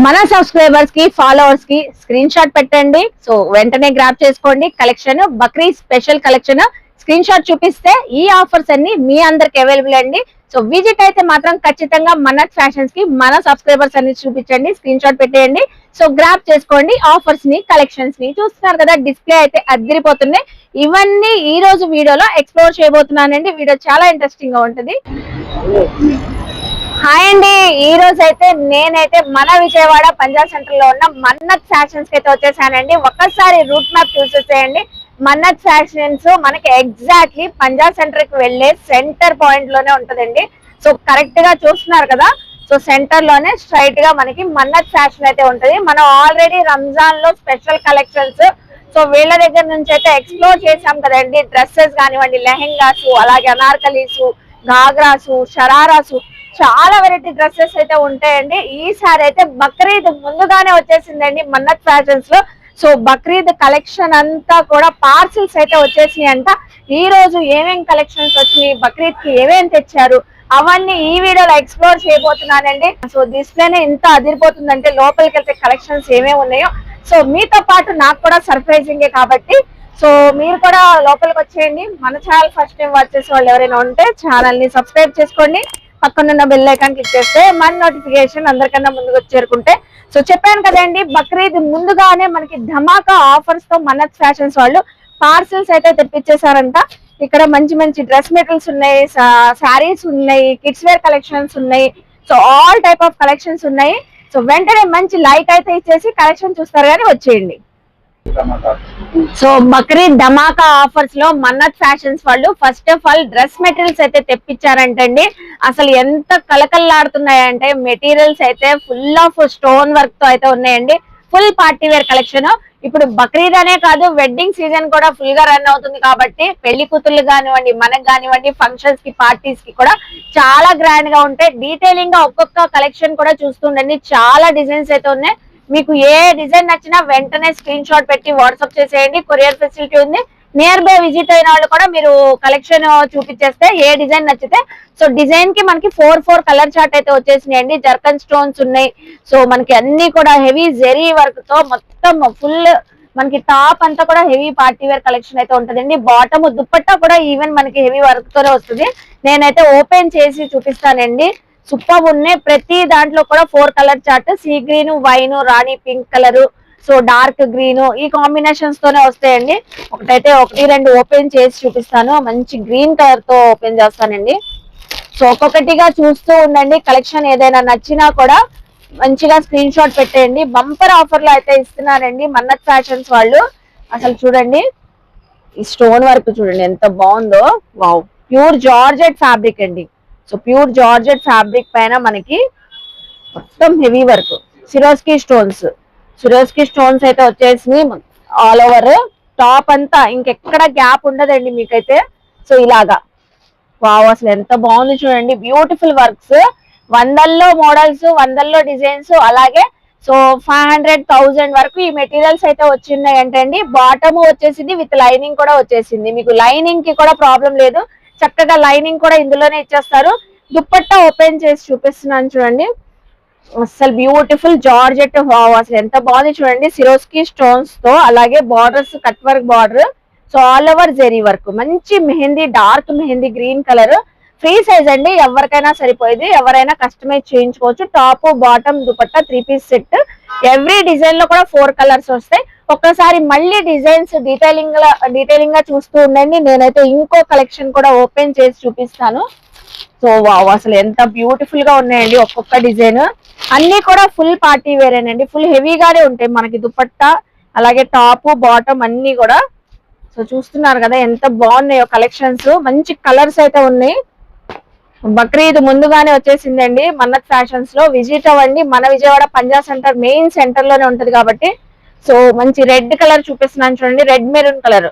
మన సబ్స్క్రైబర్స్ కి ఫాలోవర్స్ కి స్క్రీన్ షాట్ పెట్టండి. సో వెంటనే గ్రాప్ చేసుకోండి. Collection Bakrid special collection screen shot చూపిస్తే ఈ ఆఫర్స్ అన్ని మీ అందరికి అవైలబుల్ అండి. సో విజిట్ అయితే మాత్రం ఖచ్చితంగా మన్నత్ ఫ్యాషన్స్ కి మన సబ్స్క్రైబర్స్ అన్ని చూపించండి, స్క్రీన్ షాట్ పెట్టేయండి. సో గ్రాప్ చేసుకోండి ఆఫర్స్ ని, కలెక్షన్స్ ని. చూస్తున్నారు కదా డిస్ప్లే అయితే అదిరిపోతున్నాయి. ఇవన్నీ ఈ రోజు వీడియోలో ఎక్స్ప్లోర్ చేయబోతున్నానండి. వీడియో చాలా ఇంట్రెస్టింగ్ గా ఉంటుంది. హాయ్ అండి, ఈ రోజు అయితే నేనైతే మన విజయవాడ పంజాబ్ సెంటర్ లో ఉన్న మన్నత్ ఫ్యాషన్స్ కి అయితే వచ్చేసానండి. ఒక్కసారి రూట్ మ్యాప్ చూసేసేయండి. మన్నత్ ఫ్యాషన్స్ మనకి ఎగ్జాక్ట్లీ పంజాబ్ సెంటర్ కి వెళ్లే సెంటర్ పాయింట్ లోనే ఉంటదండి. సో కరెక్ట్ గా చూస్తున్నారు కదా, సో సెంటర్ లోనే స్ట్రైట్ గా మనకి మన్నత్ ఫ్యాషన్ అయితే ఉంటది. మనం ఆల్రెడీ రంజాన్ లో స్పెషల్ కలెక్షన్స్ సో వీళ్ళ దగ్గర నుంచి అయితే ఎక్స్ప్లోర్ చేసాం కదండి. డ్రెస్సెస్ కానివ్వండి, లెహెంగాస్, అలాగే అనార్కలీస్, గాగ్రాసు, షరారాసు, చాలా వెరైటీ డ్రెస్సెస్ అయితే ఉంటాయండి. ఈసారి అయితే బక్రీద్ ముందుగానే వచ్చేసిందండి మన్నత్ ఫ్యాషన్స్ లో. సో బక్రీద్ కలెక్షన్ అంతా కూడా పార్సిల్స్ అయితే వచ్చేసినాయి అంట. ఈ రోజు ఏమేం కలెక్షన్స్ వచ్చినాయి, బక్రీద్ కి ఏమేం తెచ్చారు, అవన్నీ ఈ వీడియోలో ఎక్స్ప్లోర్ చేయబోతున్నానండి. సో డిస్ప్లేనే ఇంత అదిరిపోతుందంటే లోపలికి వెళ్తే కలెక్షన్స్ ఏమేమి ఉన్నాయో సో మీతో పాటు నాకు కూడా సర్ప్రైజింగే కాబట్టి సో మీరు కూడా లోపలికి వచ్చేయండి. మన ఛానల్ ఫస్ట్ టైం వాచ్ చేసే వాళ్ళు ఎవరైనా ఉంటే ఛానల్ ని సబ్స్క్రైబ్ చేసుకోండి. పక్కనున్న బెల్ ఐకాన్ క్లిక్ చేస్తే మన నోటిఫికేషన్ అందరికన్నా ముందుకు చేరుకుంటే. సో చెప్పాను కదండి, బక్రీద్ ముందుగానే మనకి ధమాకా ఆఫర్స్ తో మన్నత్ ఫ్యాషన్స్ వాళ్ళు పార్సిల్స్ అయితే తెప్పించేశారంట. ఇక్కడ మంచి మంచి డ్రెస్ మెటీరియల్స్ ఉన్నాయి, శారీస్ ఉన్నాయి, కిడ్స్ వేర్ కలెక్షన్స్ ఉన్నాయి. So all type of collections ఉన్నాయి. సో వెంటనే మంచి లైక్ అయితే ఇచ్చేసి కలెక్షన్ చూస్తారు కానీ వచ్చేయండి. సో బక్రీద్ ధమాకా ఆఫర్స్ లో మన్నత్ ఫ్యాషన్స్ వాళ్ళు first of all dress materials అయితే తెప్పించారంటండి. అసలు ఎంత కలకల్లాడుతున్నాయంటే మెటీరియల్స్ అయితే ఫుల్ ఆఫ్ స్టోన్ వర్క్ తో అయితే ఉన్నాయండి. Full party wear collection. ఇప్పుడు బక్రీద్ అనే కాదు, వెడ్డింగ్ సీజన్ కూడా ఫుల్ గా రన్ అవుతుంది కాబట్టి పెళ్లి కూతుర్లు కానివ్వండి, మనకు కానివ్వండి, ఫంక్షన్స్ కి, పార్టీస్ కి కూడా చాలా గ్రాండ్ గా ఉంటాయి. డీటెయిలింగ్ గా ఒక్కొక్క కలెక్షన్ కూడా చూస్తుండండి. చాలా డిజైన్స్ అయితే ఉన్నాయి. మీకు ఏ డిజైన్ నచ్చినా వెంటనే స్క్రీన్ షాట్ పెట్టి వాట్సాప్ చేసేయండి. కొరియర్ ఫెసిలిటీ ఉంది. నియర్ బై విజిట్ అయిన వాళ్ళు కూడా మీరు కలెక్షన్ చూపించేస్తే ఏ డిజైన్ నచ్చితే సో డిజైన్ కి మనకి 4 కలర్ చార్ట్ అయితే వచ్చేసినాయండి. జర్కన్ స్టోన్స్ ఉన్నాయి. సో మనకి అన్ని కూడా హెవీ జెరీ వర్క్ తో మొత్తం ఫుల్ మనకి టాప్ అంతా కూడా హెవీ పార్టీ వేర్ కలెక్షన్ అయితే ఉంటదండి. బాటమ్ దుప్పట్టా కూడా ఈవెన్ మనకి హెవీ వర్క్ తోనే వస్తుంది. నేనైతే ఓపెన్ చేసి చూపిస్తానండి. సూపర్ ఉన్నాయి. ప్రతి దాంట్లో కూడా 4 colour chart, sea green, wine, రాణి pink colour, so dark green, ఈ కాంబినేషన్స్ తోనే వస్తాయండి. ఒకటైతే 1, 2 ఓపెన్ చేసి చూపిస్తాను. మంచి గ్రీన్ కలర్ తో ఓపెన్ చేస్తానండి. సో ఒక్కొక్కటిగా చూస్తూ ఉండండి. కలెక్షన్ ఏదైనా నచ్చినా కూడా మంచిగా స్క్రీన్ షాట్ పెట్టేయండి. బంపర్ ఆఫర్ లో అయితే ఇస్తున్నారండి మన్నత్ ఫ్యాషన్స్ వాళ్ళు. అసలు చూడండి ఈ స్టోన్ వర్క్ చూడండి ఎంత బాగుందో. వావ్, ప్యూర్ జార్జెట్ ఫ్యాబ్రిక్ అండి. సో ప్యూర్ జార్జెట్ ఫ్యాబ్రిక్ పైన మనకి మొత్తం హెవీ వర్క్, సిరోస్కి స్టోన్స్ అయితే వచ్చేసి ఆల్ ఓవర్ టాప్ అంతా ఇంకెక్కడ గ్యాప్ ఉండదండి మీకైతే. సో ఇలాగా వావ్, అసలు ఎంత బాగుంది చూడండి. బ్యూటిఫుల్ వర్క్స్, వందల్లో మోడల్స్, వందల్లో డిజైన్స్, అలాగే సో 500,000 వరకు ఈ మెటీరియల్స్ అయితే వచ్చిన్నాయి అంటండి. బాటమ్ వచ్చేసింది, విత్ లైనింగ్ కూడా వచ్చేసింది. మీకు లైనింగ్ కి కూడా ప్రాబ్లం లేదు, చక్కగా లైనింగ్ కూడా ఇందులోనే ఇచ్చేస్తారు. దుప్పట్టా ఓపెన్ చేసి చూపిస్తున్నాను చూడండి. అసలు బ్యూటిఫుల్ జార్జెట్, అసలు ఎంత బాగుంది చూడండి. సిరోస్కి స్టోన్స్ తో, అలాగే borders cut work border, so all over zari work, మంచి mehndi, dark mehndi green colour. Free size అండి, ఎవరికైనా సరిపోయింది, ఎవరైనా కస్టమైజ్ చేయించుకోవచ్చు. Top, bottom, dupatta 3 piece set. Every design లో కూడా 4 కలర్స్ వస్తాయి. ఒక్కసారి మళ్ళీ డిజైన్స్ డీటెయిలింగ్ గా చూస్తూ ఉండండి. నేనైతే ఇంకో కలెక్షన్ కూడా ఓపెన్ చేసి చూపిస్తాను. సో వావ్, అసలు ఎంత బ్యూటిఫుల్ గా ఉన్నాయండి ఒక్కొక్క డిజైన్. అన్ని కూడా ఫుల్ పార్టీ వేరేనండి, ఫుల్ హెవీగానే ఉంటాయి మనకి దుపట్టా, అలాగే టాప్, బాటమ్ అన్ని కూడా. సో చూస్తున్నారు కదా ఎంత బాగున్నాయో కలెక్షన్స్. మంచి కలర్స్ అయితే ఉన్నాయి. బక్రీద్ ముందుగానే వచ్చేసిందండి మన్నత్ ఫ్యాషన్స్ లో. విజిట్ అవ్వండి. మన Vijayawada Punjab centre main centre లోనే ఉంటది కాబట్టి. సో మంచి రెడ్ కలర్ చూపిస్తున్నాను చూడండి, రెడ్ మెరూన్ కలర్.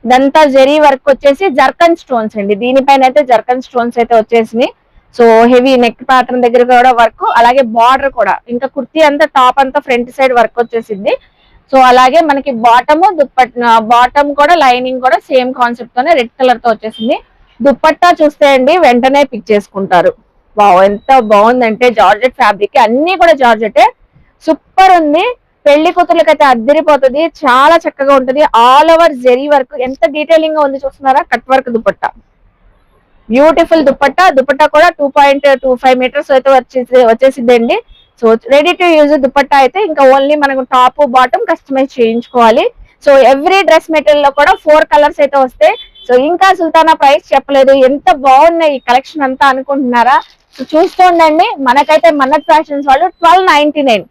ఇదంతా జెరీ వర్క్ వచ్చేసి జర్కన్ స్టోన్స్ అండి. దీనిపైన అయితే జర్కన్ స్టోన్స్ అయితే వచ్చేసినాయి. సో హెవీ నెక్ ప్యాటర్న్ దగ్గర కూడా వర్క్, అలాగే బార్డర్ కూడా. ఇంకా కుర్తీ అంతా టాప్ అంతా ఫ్రంట్ సైడ్ వర్క్ వచ్చేసింది. సో అలాగే మనకి బాటమ్, బాటమ్ కూడా లైనింగ్ కూడా సేమ్ కాన్సెప్ట్ తోనే రెడ్ కలర్ తో వచ్చేసింది. దుప్పట్టా చూస్తే అండి వెంటనే పిక్ చేసుకుంటారు. వావ్, ఎంత బాగుందంటే జార్జెట్ ఫ్యాబ్రిక్, అన్ని కూడా జార్జెటే. సూపర్ ఉంది. పెళ్లి కూతుర్లకైతే అద్దరిపోతుంది. చాలా చక్కగా ఉంటది. ఆల్ ఓవర్ జెరీ వర్క్ ఎంత డీటెయిలింగ్ గా ఉంది చూస్తున్నారా. Cut work dupatta, beautiful dupatta. Dupatta కూడా 2.25 మీటర్స్ అయితే వచ్చేసిద్దండి. So ready to use dupatta అయితే ఇంకా ఓన్లీ మనకు టాప్ బాటమ్ కస్టమైజ్ చేయించుకోవాలి. సో ఎవ్రీ డ్రెస్ మెటీరియల్ లో కూడా 4 కలర్స్ అయితే వస్తాయి. సో ఇంకా సుల్తానా ప్రైస్ చెప్పలేదు. ఎంత బాగున్నాయి ఈ కలెక్షన్ అంతా అనుకుంటున్నారా. సో చూస్తూ ఉండండి. మనకైతే మన్నత్ ఫ్యాషన్స్ వాళ్ళు 1299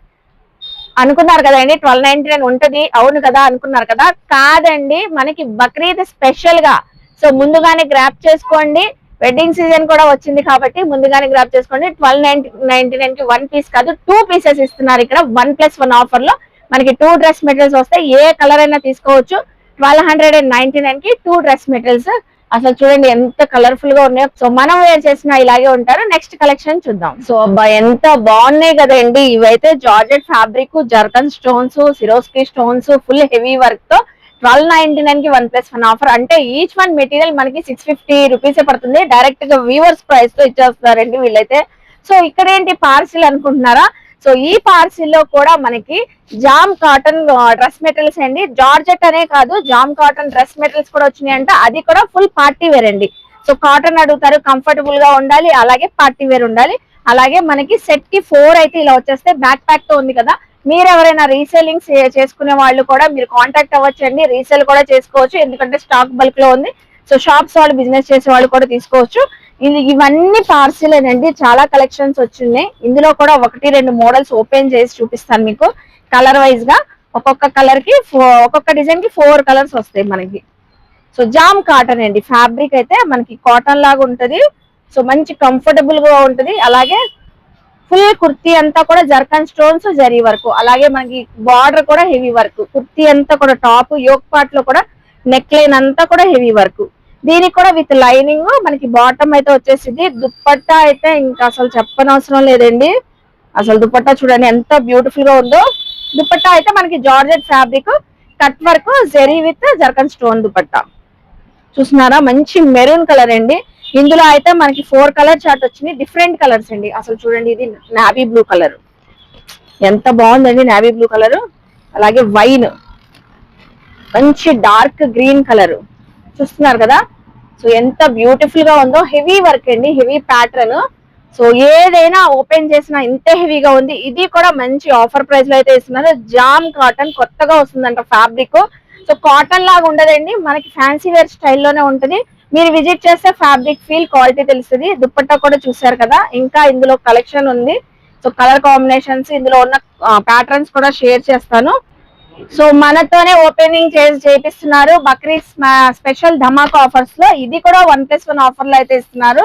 అనుకున్నారు కదండి. 1299 ఉంటది, అవును కదా అనుకున్నారు కదా. కాదండి, మనకి బక్రీద్ స్పెషల్ గా. సో ముందుగానే గ్రాప్ చేసుకోండి. వెడ్డింగ్ సీజన్ కూడా వచ్చింది కాబట్టి ముందుగానే గ్రాప్ చేసుకోండి. 1299 కి 1 పీస్ కాదు 2 పీసెస్ ఇస్తున్నారు ఇక్కడ. 1+1 ఆఫర్ లో మనకి 2 డ్రెస్ మెటీరియల్స్ వస్తాయి. ఏ కలర్ అయినా తీసుకోవచ్చు. 1299 కి 2 డ్రెస్ మెటీరియల్స్. అసలు చూడండి ఎంత కలర్ఫుల్ గా ఉన్నాయో. సో మనం వేర్ చేసిన ఇలాగే ఉంటారు. నెక్స్ట్ కలెక్షన్ చూద్దాం. సో అబ్బా ఎంత బాగున్నాయి కదండి. ఇవైతే georgette fabric, zircon stones, Swarovski stones, full heavy work తో 1299 కి 1+1 ఆఫర్. అంటే ఈచ్ వన్ మెటీరియల్ మనకి 650 రూపీస్ పడుతుంది. డైరెక్ట్ గా వీవర్స్ ప్రైస్ తో ఇచ్చేస్తారండి వీళ్ళైతే. సో ఇక్కడ ఏంటి పార్సిల్ అనుకుంటున్నారా. సో ఈ పార్సిల్ లో కూడా మనకి జామ్ కాటన్ డ్రెస్ మెటీరియల్స్ అండి. జార్జెట్ అనే కాదు, జామ్ కాటన్ డ్రెస్ మెటీరియల్స్ కూడా వచ్చినాయి అంట. అది కూడా ఫుల్ పార్టీ వేర్ అండి. సో కాటన్ అడుగుతారు, కంఫర్టబుల్ గా ఉండాలి, అలాగే పార్టీ వేర్ ఉండాలి. అలాగే మనకి సెట్ కి 4 అయితే ఇలా వచ్చేస్తే బ్యాక్ ప్యాక్ తో ఉంది కదా. మీరు ఎవరైనా రీసేలింగ్ చేసుకునే వాళ్ళు కూడా మీరు కాంటాక్ట్ అవ్వచ్చండి. రీసేల్ కూడా చేసుకోవచ్చు, ఎందుకంటే స్టాక్ బల్క్ లో ఉంది. సో షాప్స్ వాళ్ళు, బిజినెస్ చేసే వాళ్ళు కూడా తీసుకోవచ్చు. ఇవన్నీ పార్సిల్ అండి. చాలా కలెక్షన్స్ వచ్చినాయి. ఇందులో కూడా 1-2 మోడల్స్ ఓపెన్ చేసి చూపిస్తాను మీకు. కలర్ వైజ్ గా ఒక్కొక్క కలర్ కి ఒక్కొక్క డిజైన్ కి 4 కలర్స్ వస్తాయి మనకి. సో జామ్ కాటన్ అండి. ఫ్యాబ్రిక్ అయితే మనకి కాటన్ లాగా ఉంటది. సో మంచి కంఫర్టబుల్ గా ఉంటది. అలాగే ఫుల్ కుర్తీ అంతా కూడా జర్కన్ స్టోన్స్, జరీ వర్క్, అలాగే మనకి బార్డర్ కూడా హెవీ వర్క్. కుర్తీ అంతా కూడా టాప్ యోక్ పార్ట్ లో కూడా నెక్ లైన్ అంతా కూడా హెవీ వర్క్. దీనికి కూడా విత్ లైనింగ్ మనకి బాటమ్ అయితే వచ్చేసింది. దుప్పట్టా అయితే ఇంకా అసలు చెప్పనవసరం లేదండి. అసలు దుపట్టా చూడండి ఎంత బ్యూటిఫుల్ గా ఉందో. దుపట్టా అయితే మనకి georgette fabric, cut work, zari with zircon stone dupatta. చూస్తున్నారా మంచి మెరూన్ కలర్ అండి. ఇందులో అయితే మనకి 4 కలర్ చార్ట్ వచ్చింది. డిఫరెంట్ కలర్స్ అండి. అసలు చూడండి ఇది నావీ బ్లూ కలర్, ఎంత బాగుందండి నావీ బ్లూ కలర్. అలాగే వైన్, మంచి డార్క్ గ్రీన్ కలర్ చూస్తున్నారు కదా. సో ఎంత బ్యూటిఫుల్ గా ఉందో. హెవీ వర్క్ అండి, హెవీ ప్యాటర్న్. సో ఏదైనా ఓపెన్ చేసినా ఇంత హెవీగా ఉంది. ఇది కూడా మంచి ఆఫర్ ప్రైస్ లో అయితే ఇస్తున్నారు. జామ్ కాటన్ కొత్తగా వస్తుందంట ఫ్యాబ్రిక్. సో కాటన్ లాగా ఉండదండి, మనకి ఫ్యాన్సీ వేర్ స్టైల్లోనే ఉంటది. మీరు విజిట్ చేస్తే ఫ్యాబ్రిక్ ఫీల్, క్వాలిటీ తెలుస్తుంది. దుపట్టా కూడా చూసారు కదా. ఇంకా ఇందులో కలెక్షన్ ఉంది. సో కలర్ కాంబినేషన్స్, ఇందులో ఉన్న ప్యాటర్న్స్ కూడా షేర్ చేస్తాను. సో మనతోనే ఓపెనింగ్ చేపిస్తున్నారు బక్రీద్ స్పెషల్ ధమాకా ఆఫర్స్ లో. ఇది కూడా 1+1 ఆఫర్ లో అయితే ఇస్తున్నారు.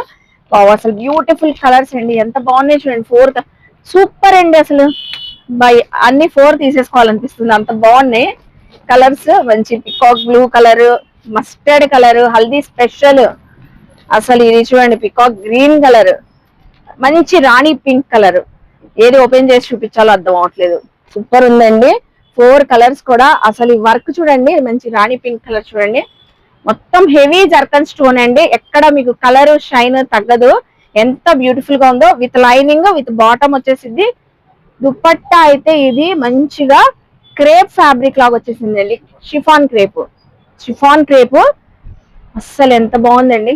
అసలు బ్యూటిఫుల్ కలర్స్ అండి, ఎంత బాగున్నాయి చూడండి. 4 సూపర్ అండి. అసలు బై అన్ని 4 తీసేసుకోవాలనిపిస్తుంది, అంత బాగున్నాయి కలర్స్. మంచి peacock blue colour, mustard colour, haldi special. అసలు ఇది చూడండి పికాక్ గ్రీన్ కలర్, మంచి రాణి పింక్ కలర్. ఏది ఓపెన్ చేసి చూపించాలో అర్థం అవట్లేదు. సూపర్ ఉందండి. 4 కలర్స్ కూడా. అసలు ఈ వర్క్ చూడండి, మంచి రాణి పింక్ కలర్ చూడండి. మొత్తం హెవీ జర్కన్ స్టోన్ అండి. ఎక్కడ మీకు కలర్ షైన్ తగ్గదు. ఎంత బ్యూటిఫుల్ గా ఉందో. విత్ లైనింగ్, విత్ బాటమ్ వచ్చేసింది. దుపట్టా అయితే ఇది మంచిగా క్రేప్ ఫ్యాబ్రిక్ లాగా వచ్చేసింది అండి. Chiffon crepe. అస్సలు ఎంత బాగుందండి.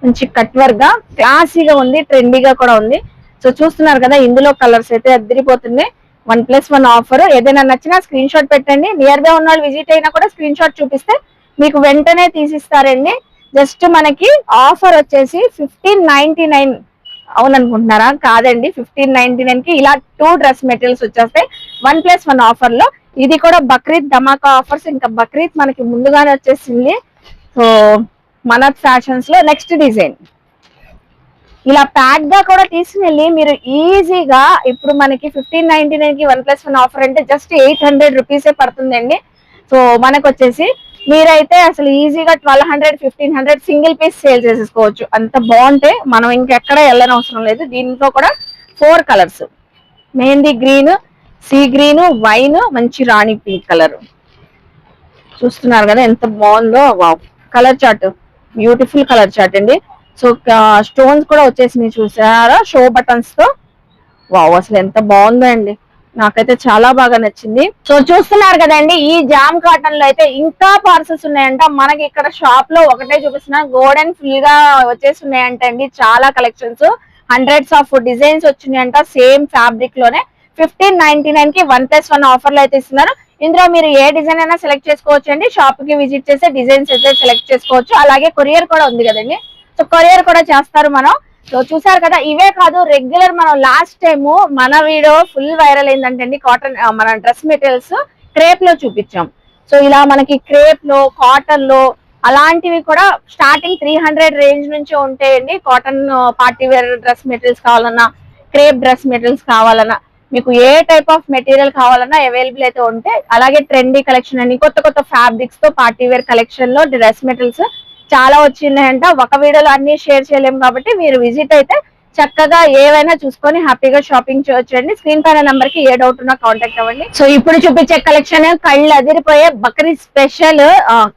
మంచి కట్ వర్క్ గా క్లాసీగా ఉంది, ట్రెండీగా కూడా ఉంది. సో చూస్తున్నారు కదా, ఇందులో కలర్స్ అయితే అద్దరిపోతున్నాయి. 1+1 ఆఫర్. ఏదైనా నచ్చినా స్క్రీన్ షాట్ పెట్టండి. నియర్ బై ఉన్న వాళ్ళు విజిట్ అయినా కూడా స్క్రీన్ షాట్ చూపిస్తే మీకు వెంటనే తీసిస్తారండి. జస్ట్ మనకి ఆఫర్ వచ్చేసి 1599. అవుననుకుంటున్నారా? కాదండి, 1599 కి ఇలా 2 డ్రెస్ మెటీరియల్స్ వచ్చేస్తాయి 1+1 ఆఫర్ లో. ఇది కూడా బక్రీద్ ధమాకా ఆఫర్స్. ఇంకా బక్రీద్ మనకి ముందుగానే వచ్చేసింది. సో మనత్ ఫ్యాషన్స్ లో నెక్స్ట్ డిజైన్ ఇలా ప్యాక్ గా కూడా తీసుకెళ్ళి మీరు ఈజీగా, ఇప్పుడు మనకి 1599 కి 1+1 ఆఫర్ అంటే జస్ట్ 800 రూపీసే పడుతుందండి. సో మనకు వచ్చేసి మీరైతే అసలు ఈజీగా 1200, 1500 సింగిల్ పీస్ సేల్ చేసేసుకోవచ్చు. అంత బాగుంటే మనం ఇంకెక్కడ వెళ్ళనవసరం లేదు. దీంట్లో కూడా 4 colours, mehndi green, sea green, wine, మంచి రాణి పింక్ కలర్. చూస్తున్నారు కదా ఎంత బాగుందో. Wow, colour chart beautiful colour chart అండి. సో స్టోన్స్ కూడా వచ్చేసినాయి చూసారా, షో బటన్స్ తో. వావ్, అసలు ఎంత బాగుందో అండి. నాకైతే చాలా బాగా నచ్చింది. సో చూస్తున్నారు కదండి, ఈ జామ్ కాటన్ లో అయితే ఇంకా పార్సల్స్ ఉన్నాయంట. మనకి ఇక్కడ షాప్ లో ఒకటే చూపిస్తున్నా, గోల్డెన్ ఫుల్ గా వచ్చేసి ఉన్నాయంట అండి. చాలా కలెక్షన్స్, హండ్రెడ్స్ ఆఫ్ డిజైన్స్ వచ్చినాయంట సేమ్ ఫ్యాబ్రిక్ లోనే. 1599 కి 1+1 ఆఫర్ లో అయితే ఇస్తున్నారు. ఇందులో మీరు ఏ డిజైన్ అయినా సెలెక్ట్ చేసుకోవచ్చు అండి. షాప్ కి విజిట్ చేస్తే డిజైన్స్ అయితే సెలెక్ట్ చేసుకోవచ్చు. అలాగే కొరియర్ కూడా ఉంది కదండి, సో కొరియర్ కూడా చేస్తారు మనం. సో చూసారు కదా, ఇవే కాదు రెగ్యులర్ మనం లాస్ట్ టైం మన వీడియో ఫుల్ వైరల్ అయిందంటే అండి, కాటన్ మన డ్రెస్ మెటీరియల్స్ క్రేప్ లో చూపించాం. సో ఇలా మనకి క్రేప్ లో, కాటన్ లో అలాంటివి కూడా స్టార్టింగ్ 300 రేంజ్ నుంచి ఉంటాయండి. Cotton party wear dress materials కావాలన్నా, క్రేప్ డ్రెస్ మెటీరియల్స్ కావాలన్నా, మీకు ఏ టైప్ ఆఫ్ మెటీరియల్ కావాలన్నా అవైలబుల్ అయితే ఉంటాయి. అలాగే ట్రెండీ కలెక్షన్ అని కొత్త కొత్త ఫ్యాబ్రిక్స్ తో పార్టీ వేర్ కలెక్షన్ లో డ్రెస్ మెటీరియల్స్ చాలా వచ్చినాయంట. ఒక వీడియోలో అన్ని షేర్ చేయలేము కాబట్టి మీరు విజిట్ అయితే చక్కగా ఏవైనా చూసుకొని హ్యాపీగా షాపింగ్ చేయొచ్చు అండి. స్క్రీన్ పైన నంబర్ కి ఏ డౌట్ ఉన్నా కాంటాక్ట్ అవ్వండి. సో ఇప్పుడు చూపించే కలెక్షన్ కళ్ళు అదిరిపోయే బక్రీద్ స్పెషల్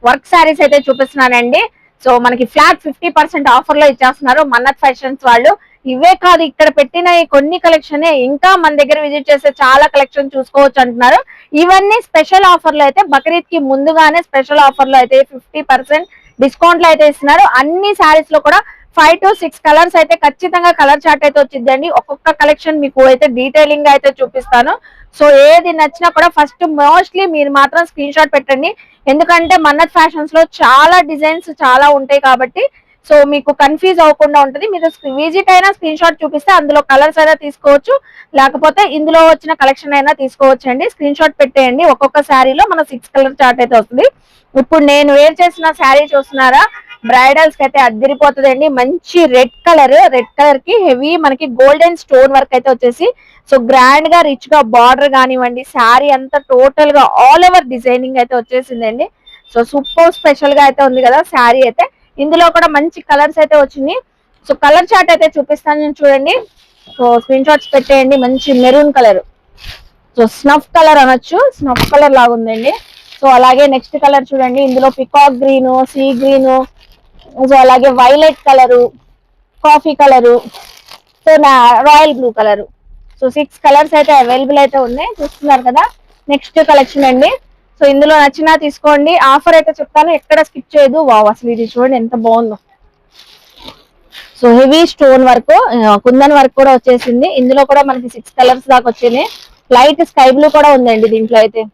వర్క్ శారీస్ అయితే చూపిస్తున్నానండి. సో మనకి ఫ్లాట్ 50% ఆఫర్ లో ఇచ్చేస్తున్నారు మన్నత్ ఫ్యాషన్స్ వాళ్ళు. ఇవే కాదు, ఇక్కడ పెట్టిన కొన్ని కలెక్షన్ ఇంకా మన దగ్గర విజిట్ చేస్తే చాలా కలెక్షన్ చూసుకోవచ్చు అంటున్నారు. ఇవన్నీ స్పెషల్ ఆఫర్ లో అయితే బక్రీద్ కి ముందుగానే స్పెషల్ ఆఫర్ లో అయితే 50% డిస్కౌంట్ లో అయితే ఇస్తున్నారు. అన్ని శారీస్ లో కూడా 5 to 6 కలర్స్ అయితే ఖచ్చితంగా కలర్ చార్ట్ అయితే వచ్చిందండి. ఒక్కొక్క కలెక్షన్ మీకు అయితే డీటెయిలింగ్ గా అయితే చూపిస్తాను. సో ఏది నచ్చినా కూడా ఫస్ట్ మోస్ట్లీ మీరు మాత్రం స్క్రీన్ షాట్ పెట్టండి. ఎందుకంటే మన్నత్ ఫ్యాషన్స్ లో చాలా డిజైన్స్ చాలా ఉంటాయి కాబట్టి సో మీకు కన్ఫ్యూజ్ అవ్వకుండా ఉంటుంది. మీరు విజిట్ అయినా స్క్రీన్ షాట్ చూపిస్తే అందులో కలర్స్ అయినా తీసుకోవచ్చు, లేకపోతే ఇందులో వచ్చిన కలెక్షన్ అయినా తీసుకోవచ్చు అండి. స్క్రీన్ షాట్ పెట్టేయండి. ఒక్కొక్క శారీలో మన 6 కలర్ చార్ట్ అయితే వస్తుంది. ఇప్పుడు నేను వేర్ చేసిన శారీ చూస్తున్నారా, బ్రైడల్స్ కి అయితే అద్దరిపోతుందండి. మంచి రెడ్ కలర్ కి హెవీ మనకి గోల్డెన్ స్టోన్ వర్క్ అయితే వచ్చేసి సో గ్రాండ్ గా రిచ్ గా బార్డర్ కానివ్వండి, శారీ అంతా టోటల్ గా ఆల్ ఓవర్ డిజైనింగ్ అయితే వచ్చేసిందండి. సో సూపర్ స్పెషల్ గా అయితే ఉంది కదా శారీ అయితే. ఇందులో కూడా మంచి కలర్స్ అయితే వచ్చింది. సో కలర్ చార్ట్ అయితే చూపిస్తాను నేను, చూడండి. సో స్క్రీన్ షాట్స్ పెట్టేయండి. మంచి maroon colour, so snuff colour అనొచ్చు, స్నఫ్ కలర్ లాగా ఉందండి. సో అలాగే నెక్స్ట్ కలర్ చూడండి, ఇందులో peacock green, sea green, so అలాగే violet colour, coffee colour, so royal blue colour. So 6 colours అయితే అవైలబుల్ అయితే ఉన్నాయి, చూస్తున్నారు కదా. నెక్స్ట్ కలెక్షన్ అండి. సో ఇందులో నచ్చినా తీసుకోండి. ఆఫర్ అయితే చెప్తాను, ఎక్కడ స్కిప్ చేయదు. వావ్, అసలు ఇది చూడండి ఎంత బాగుందో. So heavy stone work, kundan work కూడా వచ్చేసింది. ఇందులో కూడా మనకి 6 కలర్స్ దాకా వచ్చింది. లైట్ స్కై బ్లూ కూడా ఉందండి దీంట్లో అయితే.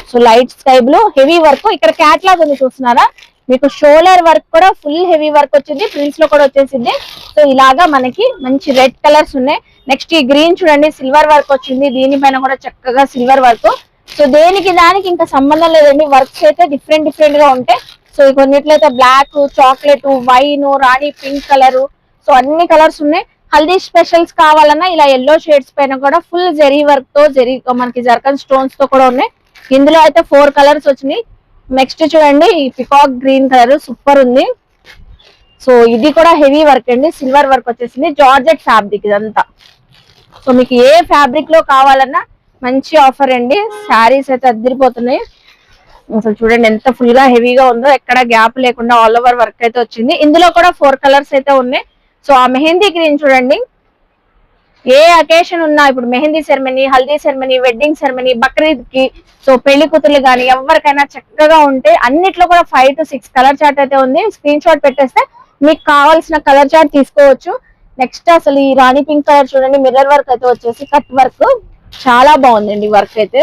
So light sky blue heavy work. ఇక్కడ క్యాట్లాగ్ ఉంది చూస్తున్నారా, మీకు షోల్డర్ వర్క్ కూడా ఫుల్ హెవీ వర్క్ వచ్చింది, ప్రిల్స్ లో కూడా వచ్చేసింది. సో ఇలాగా మనకి మంచి రెడ్ కలర్స్ ఉన్నాయి. నెక్స్ట్ ఈ గ్రీన్ చూడండి, సిల్వర్ వర్క్ వచ్చింది, దీనిపైన కూడా చక్కగా సిల్వర్ వర్క్. సో దేనికి దానికి ఇంకా సంబంధం లేదండి, వర్క్స్ అయితే డిఫరెంట్ గా ఉంటాయి. సో కొన్నిట్లో అయితే బ్లాక్, చాక్లెట్, వైన్, రాణి పింక్ కలర్, సో అన్ని కలర్స్ ఉన్నాయి. హల్దీ స్పెషల్స్ కావాలన్నా ఇలా ఎల్లో షేడ్స్ పైన కూడా ఫుల్ జెరీ వర్క్ తో, మనకి జర్కన్ స్టోన్స్ తో కూడా ఉన్నాయి. ఇందులో అయితే 4 కలర్స్ వచ్చినాయి. నెక్స్ట్ చూడండి, ఈ పికాక్ గ్రీన్ కలర్ సూపర్ ఉంది. సో ఇది కూడా హెవీ వర్క్ అండి, సిల్వర్ వర్క్ వచ్చేసింది, జార్జెట్ ఫ్యాబ్రిక్ ఇదంతా. సో మీకు ఏ ఫ్యాబ్రిక్ లో కావాలన్నా మంచి ఆఫర్ అండి. శారీస్ అయితే అద్దరిపోతున్నాయి. అసలు చూడండి ఎంత ఫుల్ గా హెవీగా ఉందో, ఎక్కడ గ్యాప్ లేకుండా ఆల్ ఓవర్ వర్క్ అయితే వచ్చింది. ఇందులో కూడా 4 కలర్స్ అయితే ఉన్నాయి. సో ఆ మెహందీ గ్రీన్ చూడండి, ఏ అకేషన్ ఉన్నా, ఇప్పుడు mehndi ceremony, haldi ceremony, wedding ceremony, Bakrid కి, సో పెళ్లి కూతుర్లు కానీ ఎవరికైనా చక్కగా ఉంటే అన్నిట్లో కూడా 5 to 6 కలర్ చార్ట్ అయితే ఉంది. స్క్రీన్ షాట్ పెట్టేస్తే మీకు కావాల్సిన కలర్ చార్ట్ తీసుకోవచ్చు. నెక్స్ట్ అసలు ఈ రాణి పింక్ కలర్ చూడండి, మిర్రర్ వర్క్ అయితే వచ్చేసి కట్ వర్క్ చాలా బాగుందండి. వర్క్ అయితే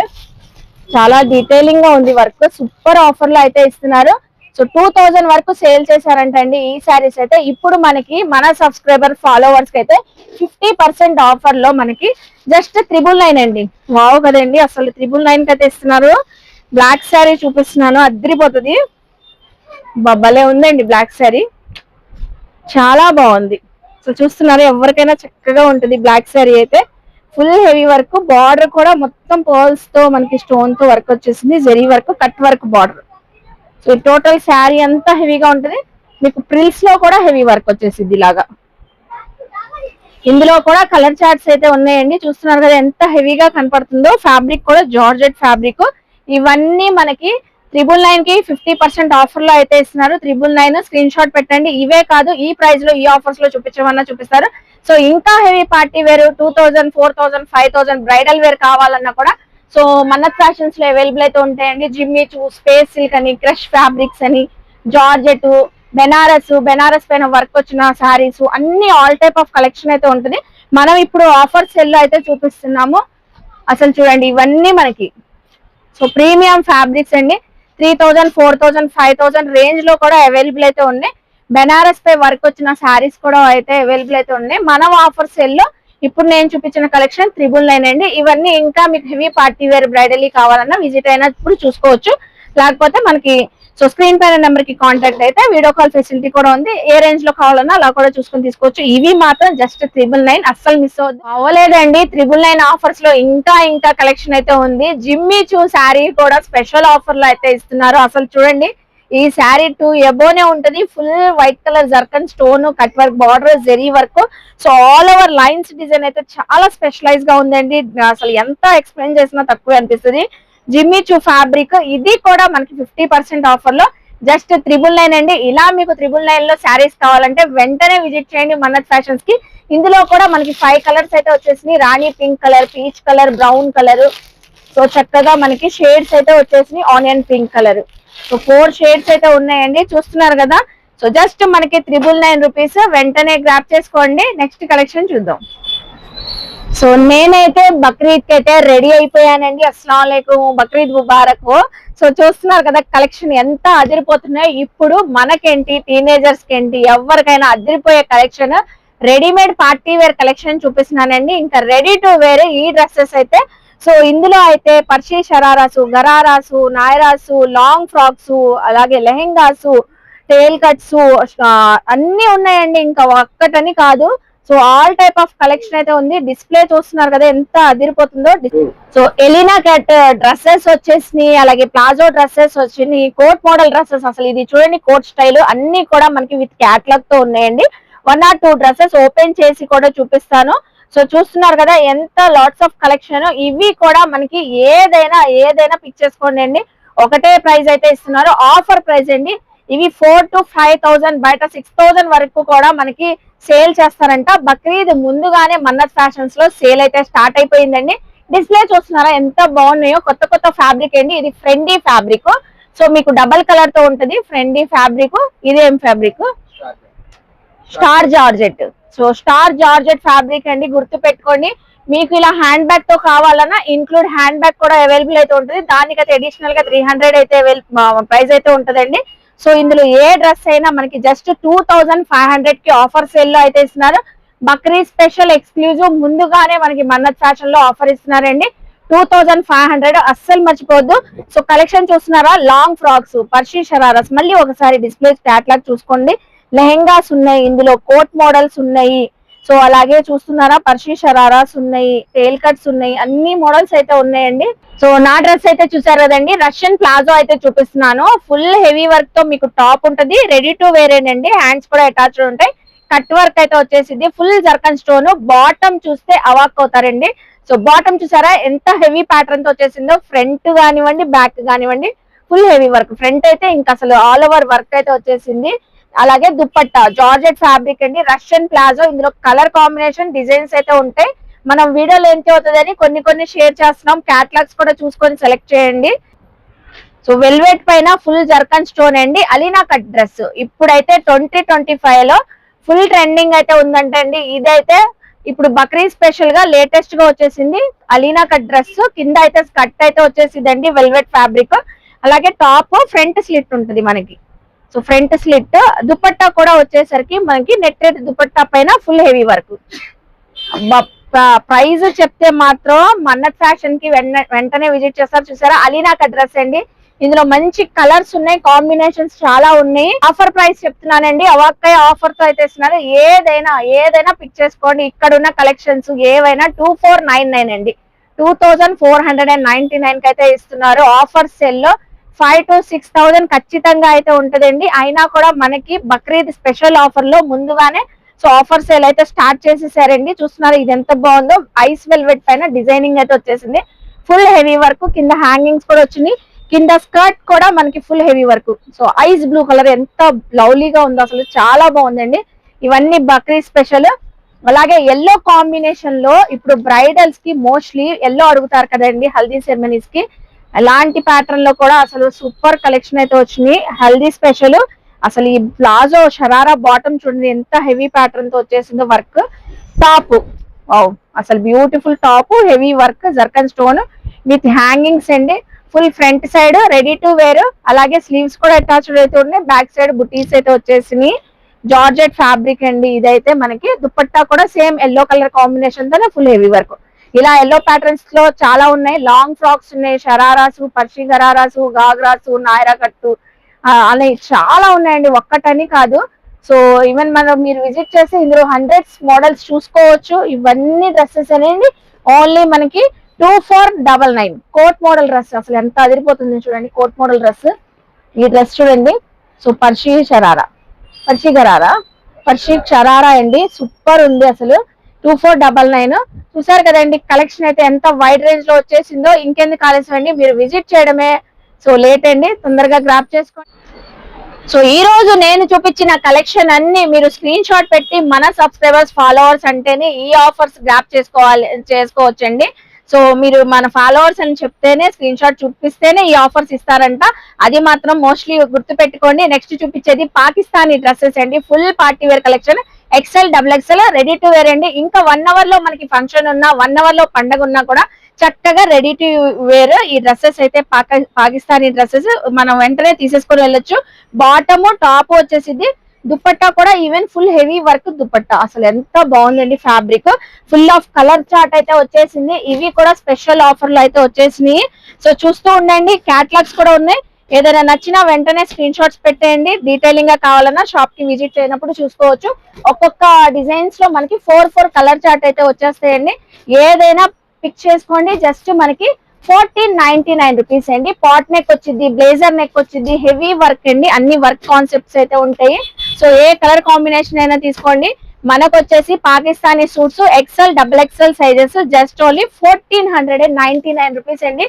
చాలా డీటెయిలింగ్ గా ఉంది వర్క్. సూపర్ ఆఫర్ లో అయితే ఇస్తున్నారు. సో 2000 వరకు సేల్ చేశారంటండి ఈ శారీస్ అయితే. ఇప్పుడు మనకి మన సబ్స్క్రైబర్ ఫాలోవర్స్ కి అయితే 50% ఆఫర్ లో మనకి జస్ట్ 999 అండి. వావ్ కదండి, అసలు 999 కి అయితే ఇస్తున్నారు. బ్లాక్ శారీ చూపిస్తున్నాను, అద్దరిపోతుంది. భలే ఉందండి బ్లాక్ శారీ, చాలా బాగుంది. సో చూస్తున్నారు, ఎవరికైనా చక్కగా ఉంటుంది బ్లాక్ శారీ అయితే. ఫుల్ హెవీ వర్క్, బార్డర్ కూడా మొత్తం పర్ల్స్ తో మనకి స్టోన్ తో వర్క్ వచ్చేసింది, zari work, cut work border. So total sari అంతా హెవీగా ఉంటుంది. మీకు ప్రిల్స్ లో కూడా హెవీ వర్క్ వచ్చేసింది ఇలాగా. ఇందులో కూడా కలర్ చార్ట్స్ అయితే ఉన్నాయండి, చూస్తున్నారు కదా ఎంత హెవీగా కనపడుతుందో. ఫ్యాబ్రిక్ కూడా జార్జెట్ ఫ్యాబ్రిక్. ఇవన్నీ మనకి 999 కి 50% ఆఫర్ లో అయితే ఇస్తున్నారు. 999 స్క్రీన్ షాట్ పెట్టండి. ఇవే కాదు, ఈ ప్రైస్ లో ఈ ఆఫర్స్ లో చూపించమన్నా చూపిస్తారు. సో ఇంకా heavy party wear 2000, 4000, 5000 bridal wear కావాలన్నా కూడా సో మన్నత్ ఫ్యాషన్స్ లో అవైలబుల్ అయితే ఉంటాయండి. జిమ్మి చూ, స్పేస్ సిల్క్ అని, క్రష్ ఫ్యాబ్రిక్స్ అని, జార్జెట్, బెనారస్ పైన వర్క్ వచ్చిన సారీస్ అన్ని ఆల్ టైప్ ఆఫ్ కలెక్షన్ అయితే ఉంటుంది. మనం ఇప్పుడు ఆఫర్ సెల్ లో అయితే చూపిస్తున్నాము. అసలు చూడండి ఇవన్నీ మనకి సో ప్రీమియం ఫ్యాబ్రిక్స్ అండి. 3000, 4000, 5000 రేంజ్ లో కూడా అవైలబుల్ అయితే ఉన్నాయి. బెనారస్ పై వర్క్ వచ్చిన శారీస్ కూడా అయితే అవైలబుల్ అయితే ఉన్నాయి. మనం ఆఫర్ సెల్ లో ఇప్పుడు నేను చూపించిన కలెక్షన్ 999 అండి. ఇవన్నీ ఇంకా మీకు హెవీ పార్టీ వేర్ బ్రైడల్ కావాలన్నా విజిట్ అయినప్పుడు చూసుకోవచ్చు. లేకపోతే మనకి సో స్క్రీన్ పైన నెంబర్ కి కాంటాక్ట్ అయితే వీడియో కాల్ ఫెసిలిటీ కూడా ఉంది. ఏ రేంజ్ లో కావాలన్నా అలా కూడా చూసుకొని తీసుకోవచ్చు. ఇవి మాత్రం జస్ట్ 999, అస్సలు మిస్ అవ్వలేదండి. 999 ఆఫర్స్ లో ఇంకా కలెక్షన్ అయితే ఉంది. జిమ్మి చూ శారీ కూడా స్పెషల్ ఆఫర్ లో అయితే ఇస్తున్నారు. అసలు చూడండి, ఈ శారీ 2 ఎబోనే ఉంటది. Full white colour zircon stone, cut work, border, zari work, so all over lines design అయితే చాలా స్పెషలైజ్ గా ఉందండి. అసలు ఎంత ఎక్స్ప్లెయిన్ చేసినా తక్కువ అనిపిస్తుంది. జిమ్మి చూ ఫ్యాబ్రిక్ ఇది కూడా మనకి 50% ఆఫర్ లో జస్ట్ 999 అండి. ఇలా మీకు 999 లో శారీస్ కావాలంటే వెంటనే విజిట్ చేయండి మన్నత్ ఫ్యాషన్స్ కి. ఇందులో కూడా మనకి 5 కలర్స్ అయితే వచ్చేసినాయి. Rani pink colour, peach colour, brown colour, so చక్కగా మనకి షేడ్స్ అయితే వచ్చేసినాయి. Onion pink colour, so 4 shades అయితే ఉన్నాయండి. చూస్తున్నారు కదా. సో జస్ట్ మనకి 999 రూపీస్. వెంటనే గ్రాప్ చేసుకోండి. నెక్స్ట్ కలెక్షన్ చూద్దాం. సో నేనైతే బక్రీద్ కి అయితే రెడీ అయిపోయానండి. అస్సలాము అలైకుం, బక్రీద్ ముబారక్. సో చూస్తున్నారు కదా కలెక్షన్ ఎంత అదిరిపోతున్నాయో. ఇప్పుడు మనకేంటి, టీనేజర్స్ కి ఏంటి, ఎవరికైనా అదిరిపోయే collection readymade party wear collection చూపిస్తున్నానండి. ఇంకా రెడీ టు వేర్ ఈ డ్రెస్సెస్ అయితే సో ఇందులో అయితే పర్షి షరారాసు, గరారాసు, నాయరాసు, లాంగ్ ఫ్రాక్స్, అలాగే లెహెంగాసు, టేల్ కట్స్ అన్ని ఉన్నాయండి. ఇంకా ఒక్కటని కాదు. So all type of collection అయితే ఉంది. డిస్ప్లే చూస్తున్నారు కదా ఎంత అదిరిపోతుందో. సో ఎలినా కట్ డ్రెస్సెస్ వచ్చేసినాయి, అలాగే ప్లాజో డ్రెస్సెస్ వచ్చినాయి, కోట్ మోడల్ డ్రెస్సెస్. అసలు ఇది చూడండి, కోట్ స్టైల్ అన్ని కూడా మనకి విత్ క్యాట్లాగ్ తో ఉన్నాయండి. 1 or 2 డ్రెస్సెస్ ఓపెన్ చేసి కూడా చూపిస్తాను. సో చూస్తున్నారు కదా ఎంత లాట్స్ ఆఫ్ కలెక్షన్. ఇవి కూడా మనకి ఏదైనా పిక్ చేసుకోండి అండి. ఒకటే ప్రైస్ అయితే ఇస్తున్నారు, ఆఫర్ ప్రైస్ అండి. ఇవి 4,000 to 5,000, బయట 6,000 వరకు కూడా మనకి సేల్ చేస్తారంట. బక్రీద్ ముందుగానే మన్నత్ ఫ్యాషన్స్ లో సేల్ అయితే స్టార్ట్ అయిపోయిందండి. డిస్ప్లే చూస్తున్నారా ఎంత బాగున్నాయో. కొత్త ఫ్యాబ్రిక్ అండి. ఇది ఫ్రెండీ ఫ్యాబ్రిక్. సో మీకు డబల్ కలర్ తో ఉంటది ఫ్రెండీ ఫ్యాబ్రిక్. ఇదేం fabric? Star georgette. So star georgette fabric అండి, గుర్తు పెట్టుకోండి. మీకు ఇలా హ్యాండ్ బ్యాగ్ తో కావాలన్నా ఇంక్లూడ్ హ్యాండ్ బ్యాగ్ కూడా అవైలబుల్ అయితే ఉంటుంది. దానికైతే అడిషనల్ గా 300 అయితే ప్రైస్ అయితే ఉంటదండి. సో ఇందులో ఏ డ్రెస్ అయినా మనకి జస్ట్ 2500 కి ఆఫర్ సేల్ లో అయితే ఇస్తున్నారు. బక్రీద్ స్పెషల్ ఎక్స్క్లూజివ్ ముందుగానే మనకి మన్నత్ ఫ్యాషన్ లో ఆఫర్ ఇస్తున్నారండి. 2500 అస్సలు మర్చిపోవద్దు. సో కలెక్షన్ చూస్తున్నారా, లాంగ్ ఫ్రాక్స్, పర్షి షరారాస్. మళ్ళీ ఒకసారి డిస్ప్లే క్యాట్లాగ్ చూసుకోండి. లెహెంగాస్ ఉన్నాయి, ఇందులో కోట్ మోడల్స్ ఉన్నాయి. సో అలాగే చూస్తున్నారా, పర్షి షరారాస్ ఉన్నాయి, టేల్ కట్స్ ఉన్నాయి, అన్ని మోడల్స్ అయితే ఉన్నాయండి. సో నా డ్రెస్ అయితే చూసారు కదండి, రష్యన్ ప్లాజో అయితే చూపిస్తున్నాను. ఫుల్ హెవీ వర్క్ తో మీకు టాప్ ఉంటది. రెడీ టు వేర్ అండి. హ్యాండ్స్ కూడా అటాచ్డ్ ఉంటాయి. కట్ వర్క్ అయితే వచ్చేసింది. Full zircon stone. బాటమ్ చూస్తే అవాక్ అవుతారండి. సో బాటమ్ చూసారా ఎంత హెవీ ప్యాటర్న్ తో వచ్చేసిందో. ఫ్రంట్ కానివ్వండి, బ్యాక్ కానివ్వండి, ఫుల్ హెవీ వర్క్. ఫ్రంట్ అయితే ఇంకా అసలు ఆల్ ఓవర్ వర్క్ అయితే వచ్చేసింది. అలాగే దుప్పట్టా జార్జెట్ ఫ్యాబ్రిక్ అండి, రష్యన్ ప్లాజో. ఇందులో కలర్ కాంబినేషన్ డిజైన్స్ అయితే ఉంటాయి. మనం వీడియోలో ఎంత అవుతుందని కొన్ని షేర్ చేస్తున్నాం. క్యాటలాగ్స్ కూడా చూసుకొని సెలెక్ట్ చేయండి. సో వెల్వెట్ పైన ఫుల్ జర్కన్ స్టోన్ అండి. అలీనా కట్ డ్రెస్ ఇప్పుడైతే 2025 లో ఫుల్ ట్రెండింగ్ అయితే ఉందంటే అండి. ఇదైతే ఇప్పుడు బక్రీద్ స్పెషల్ గా లేటెస్ట్ గా వచ్చేసింది. అలీనా కట్ డ్రెస్ కింద అయితే స్కర్ట్ అయితే వచ్చేసిందండి, వెల్వెట్ ఫ్యాబ్రిక్. అలాగే టాప్ ఫ్రంట్ స్లిట్ ఉంటుంది మనకి. So front slit. దుపట్టా కూడా వచ్చేసరికి మనకి నెట్టెడ్ దుపట్టా పైన ఫుల్ హెవీ వర్క్. ప్రైజ్ చెప్తే మాత్రం మన్నత్ ఫ్యాషన్ కి వెంటనే విజిట్ చేస్తారు. చూసారా, అలీనా కట్ డ్రెస్ అండి. ఇందులో మంచి కలర్స్ ఉన్నాయి, కాంబినేషన్స్ చాలా ఉన్నాయి. ఆఫర్ ప్రైస్ చెప్తున్నానండి. అవాక్కయ్య ఆఫర్ తో అయితే ఇస్తున్నారు. ఏదైనా పిక్ చేసుకోండి. ఇక్కడ ఉన్న కలెక్షన్స్ ఏవైనా 2499 అండి. 2499 కి అయితే ఇస్తున్నారు. ఆఫర్ సెల్ లో 5,000 to 6,000 ఖచ్చితంగా అయితే ఉంటదండి. అయినా కూడా మనకి బక్రీద్ స్పెషల్ ఆఫర్ లో ముందుగానే సో ఆఫర్ సేల్ అయితే స్టార్ట్ చేసేసారండి. చూస్తున్నారు ఇది ఎంత బాగుందో. ఐస్ వెల్వెట్ పైన డిజైనింగ్ అయితే వచ్చేసింది. ఫుల్ హెవీ వర్క్, కింద హ్యాంగింగ్స్ కూడా వచ్చినాయి. కింద స్కర్ట్ కూడా మనకి full heavy work. So ice blue colour ఎంత లవ్లీగా ఉందో, అసలు చాలా బాగుందండి. ఇవన్నీ బక్రీద్ స్పెషల్. అలాగే ఎల్లో కాంబినేషన్ లో ఇప్పుడు బ్రైడల్స్ కి మోస్ట్లీ ఎల్లో అడుగుతారు కదండి హల్దీ సెరమనీస్ కి. అలాంటి ప్యాటర్న్ లో కూడా అసలు సూపర్ కలెక్షన్ అయితే వచ్చింది. హల్దీ స్పెషల్. అసలు ఈ ప్లాజో షరారా బాటమ్ చూడండి ఎంత హెవీ ప్యాటర్న్ తో వచ్చేసిందో. వర్క్ టాప్ అసలు beautiful top, heavy work, zircon stone with hangings అండి. Full front side ready to wear. అలాగే స్లీవ్స్ కూడా అటాచ్డ్ అయితే ఉన్నాయి. బ్యాక్ సైడ్ బుటీస్ అయితే వచ్చేసినాయి. జార్జెట్ ఫ్యాబ్రిక్ అండి ఇదైతే. మనకి దుపట్టా కూడా సేమ్ ఎల్లో కలర్ కాంబినేషన్ తోనే ఫుల్ హెవీ వర్క్. ఇలా ఎల్లో ప్యాటర్న్స్ లో చాలా ఉన్నాయి. లాంగ్ ఫ్రాక్స్ ఉన్నాయి, షరారాసు, పర్షి గరారాసు, గాగ్రాసు, నాయరా కట్టు అలా చాలా ఉన్నాయండి, ఒక్కటని కాదు. సో ఈవెన్ మనం మీరు విజిట్ చేస్తే ఇందులో హండ్రెడ్స్ మోడల్స్ చూసుకోవచ్చు. ఇవన్నీ డ్రెస్సెస్ అనేది ఓన్లీ మనకి 2499. కోట్ మోడల్ డ్రెస్ అసలు ఎంత అదిరిపోతుంది చూడండి. Coat model dress. ఈ డ్రెస్ చూడండి. సో పర్షి గరారా పర్షి షరారా అండి, సూపర్ ఉంది అసలు. 2499. చూసారు కదండి కలెక్షన్ అయితే ఎంత వైడ్ రేంజ్ లో వచ్చేసిందో. ఇంకెందుకు ఆలస్యం అండి, మీరు విజిట్ చేయడమే. సో లేట్ అండి, తొందరగా గ్రాప్ చేసుకోండి. సో ఈ రోజు నేను చూపించిన కలెక్షన్ అన్ని మీరు స్క్రీన్ షాట్ పెట్టి మన సబ్స్క్రైబర్స్ ఫాలోవర్స్ అంటేనే ఈ ఆఫర్స్ గ్రాప్ చేసుకోవచ్చండి. సో మీరు మన ఫాలోవర్స్ అని చెప్తేనే, స్క్రీన్ షాట్ చూపిస్తేనే ఈ ఆఫర్స్ ఇస్తారంట. అది మాత్రం మోస్ట్లీ గుర్తు పెట్టుకోండి. నెక్స్ట్ చూపించేది పాకిస్తానీ డ్రెస్సెస్ అండి. Full party wear collection, XL, XXL, ready to wear అండి. ఇంకా 1 hour లో మనకి ఫంక్షన్ ఉన్నా, 1 hour లో పండగ ఉన్నా కూడా చక్కగా రెడీ టు వేర్ ఈ డ్రెస్సెస్ అయితే పాకిస్తానీ డ్రెస్సెస్ మనం వెంటనే తీసేసుకొని వెళ్ళొచ్చు. బాటమ్ టాప్ వచ్చేసింది. దుపట్టా కూడా even full heavy work dupatta. అసలు ఎంత బాగుందండి fabric. Full of colour chart అయితే వచ్చేసింది. ఇవి కూడా స్పెషల్ ఆఫర్ లో అయితే వచ్చేసినాయి. సో చూస్తూ ఉండండి. క్యాటలాగ్స్ కూడా ఉన్నాయి. ఏదైనా నచ్చినా వెంటనే స్క్రీన్ షాట్స్ పెట్టేయండి. డీటెయిలింగ్ గా కావాలన్నా షాప్ కి విజిట్ చేయనప్పుడు చూసుకోవచ్చు. ఒక్కొక్క డిజైన్స్ లో మనకి 4 కలర్ చార్ట్ అయితే వచ్చేస్తాయండి. ఏదైనా పిక్ చేసుకోండి. జస్ట్ మనకి 1499 రూపీస్ అండి. పాట్ నెక్ వచ్చింది, బ్లేజర్ నెక్ వచ్చింది, హెవీ వర్క్ అండి. అన్ని వర్క్ కాన్సెప్ట్స్ అయితే ఉంటాయి. సో ఏ కలర్ కాంబినేషన్ అయినా తీసుకోండి. మనకు వచ్చేసి Pakistani suits XL, XXL sizes just only 1499 rupees అండి.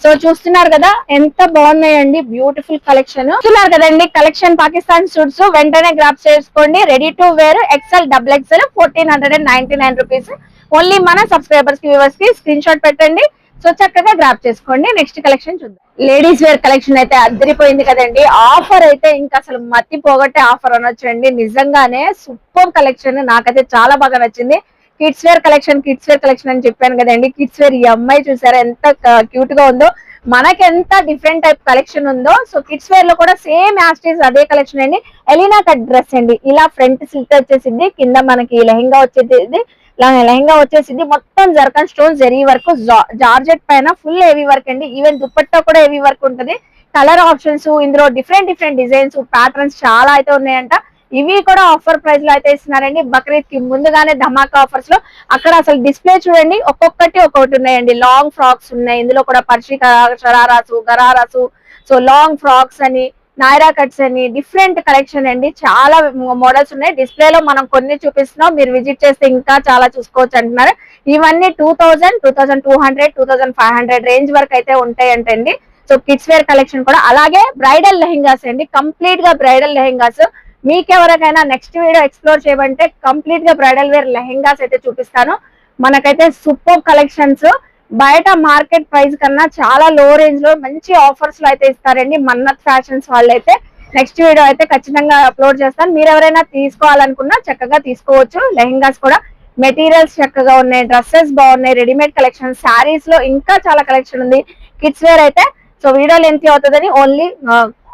సో చూస్తున్నారు కదా ఎంత బాగున్నాయండి, బ్యూటిఫుల్ కలెక్షన్. చూస్తున్నారు కదండి కలెక్షన్ పాకిస్తాన్ సూట్స్. వెంటనే గ్రాప్ చేసుకోండి. Ready to wear XL, XXL 1499 rupees. Only మన సబ్స్క్రైబర్స్ కి, వ్యూవర్స్ కి స్క్రీన్ షాట్ పెట్టండి. సో చక్కగా గ్రాప్ చేసుకోండి. నెక్స్ట్ కలెక్షన్ చూద్దాం. లేడీస్ వేర్ కలెక్షన్ అయితే అద్దరిపోయింది కదండి. ఆఫర్ అయితే ఇంకా అసలు మత్తి పోగొట్టే ఆఫర్ అనొచ్చండి. నిజంగానే సూపర్ కలెక్షన్, నాకైతే చాలా బాగా నచ్చింది. కిడ్స్ వేర్ కలెక్షన్ అని చెప్పాను కదండి. కిడ్స్ వేర్ ఈ అమ్మాయి చూసారా ఎంత క్యూట్ గా ఉందో. మనకి ఎంత డిఫరెంట్ టైప్ కలెక్షన్ ఉందో. సో కిడ్స్ వేర్ లో కూడా సేమ్ యాస్టీస్ అదే కలెక్షన్ అండి. ఎలీనా కట్ డ్రెస్ అండి. ఇలా ఫ్రంట్ సిల్క్ వచ్చేసింది, కింద మనకి లెహంగా వచ్చేది. లెహంగా వచ్చేసింది. మొత్తం zircon stone zari work, georgette పైన ఫుల్ హెవీ వర్క్ అండి. ఈవెన్ దుపట్టా కూడా హెవీ వర్క్ ఉంటది. కలర్ ఆప్షన్స్ ఇందులో డిఫరెంట్ డిజైన్స్, ప్యాటర్న్స్ చాలా అయితే ఉన్నాయంట. ఇవి కూడా ఆఫర్ ప్రైస్ లో అయితే ఇస్తున్నారండి. బక్రీద్ కి ముందుగానే ధమాకా ఆఫర్స్ లో. అక్కడ అసలు డిస్ప్లే చూడండి, ఒక్కొక్కటి ఉన్నాయండి. లాంగ్ ఫ్రాక్స్ ఉన్నాయి. ఇందులో కూడా పర్షి షరారాసు, గరారాసు, సో లాంగ్ ఫ్రాక్స్ అని, నాయరా కట్స్ అని డిఫరెంట్ కలెక్షన్ అండి. చాలా మోడల్స్ ఉన్నాయి. డిస్ప్లే లో మనం కొన్ని చూపిస్తున్నాం, మీరు విజిట్ చేస్తే ఇంకా చాలా చూసుకోవచ్చు అంటున్నారు. ఇవన్నీ 2000, 2200, 2500 రేంజ్ వరకు అయితే ఉంటాయంటండి. సో కిడ్స్ వేర్ కలెక్షన్ కూడా. అలాగే బ్రైడల్ లెహెంగాస్ అండి. కంప్లీట్ గా బ్రైడల్ లెహెంగాస్. మీకెవరికైనా నెక్స్ట్ వీడియో ఎక్స్ప్లోర్ చేయమంటే కంప్లీట్ గా బ్రైడల్ వేర్ లెహెంగాస్ అయితే చూపిస్తాను. మనకైతే సూపర్ కలెక్షన్స్. బయట మార్కెట్ ప్రైస్ కన్నా చాలా లో రేంజ్ లో మంచి ఆఫర్స్ లో అయితే ఇస్తారండి మన్నత్ ఫ్యాషన్స్ వాళ్ళైతే. నెక్స్ట్ వీడియో అయితే ఖచ్చితంగా అప్లోడ్ చేస్తాను. మీరు ఎవరైనా తీసుకోవాలనుకున్నా చక్కగా తీసుకోవచ్చు. లెహెంగాస్ కూడా మెటీరియల్స్ చక్కగా ఉన్నాయి, డ్రెస్సెస్ బాగున్నాయి, రెడీమేడ్ కలెక్షన్, శారీస్ లో ఇంకా చాలా కలెక్షన్ ఉంది. కిడ్స్ వేర్ అయితే సో వీడియో లెంత్ అవుతుందని ఓన్లీ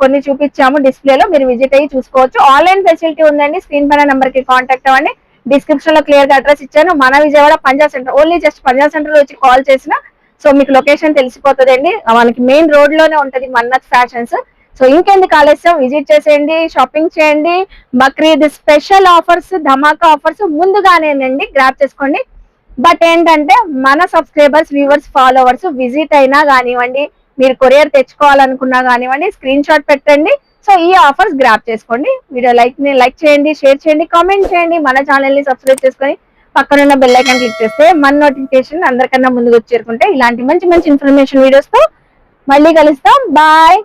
కొన్ని చూపించాము డిస్ప్లేలో, మీరు విజిట్ అయ్యి చూసుకోవచ్చు. ఆన్లైన్ ఫెసిలిటీ ఉందండి. స్క్రీన్ పైన నెంబర్ కి కాంటాక్ట్ అవ్వండి. డిస్క్రిప్షన్ లో క్లియర్ గా అడ్రస్ ఇచ్చాను. మన Vijayawada Punjab centre. Only just Punjab centre వచ్చి కాల్ చేసిన సో మీకు లొకేషన్ తెలిసిపోతుందండి. మనకి మెయిన్ రోడ్ లోనే ఉంటది మన్నత్ ఫ్యాషన్స్. సో ఇంకెందుకు ఆలస్యం, విజిట్ చేసేయండి, షాపింగ్ చేయండి. బక్రీద్ స్పెషల్ ఆఫర్స్, ధమాకా ఆఫర్స్ ముందుగానేనండి, గ్రాప్ చేసుకోండి. బట్ ఏంటంటే మన సబ్స్క్రైబర్స్, వ్యూవర్స్, ఫాలోవర్స్ విజిట్ అయినా కానివ్వండి, మీరు కొరియర్ తెచ్చుకోవాలనుకున్నా కానివ్వండి, స్క్రీన్ షాట్ పెట్టండి. సో ఈ ఆఫర్స్ గ్రాప్ చేసుకోండి. వీడియో లైక్ చేయండి, షేర్ చేయండి, కామెంట్ చేయండి. మన ఛానల్ ని సబ్స్క్రైబ్ చేసుకొని పక్కనున్న బెల్ ఐకాన్ క్లిక్ చేస్తే మన నోటిఫికేషన్ అందరికన్నా ముందుకు వచ్చేరుకుంటే ఇలాంటి మంచి ఇన్ఫర్మేషన్ వీడియోస్ తో మళ్ళీ కలుస్తాం. బాయ్.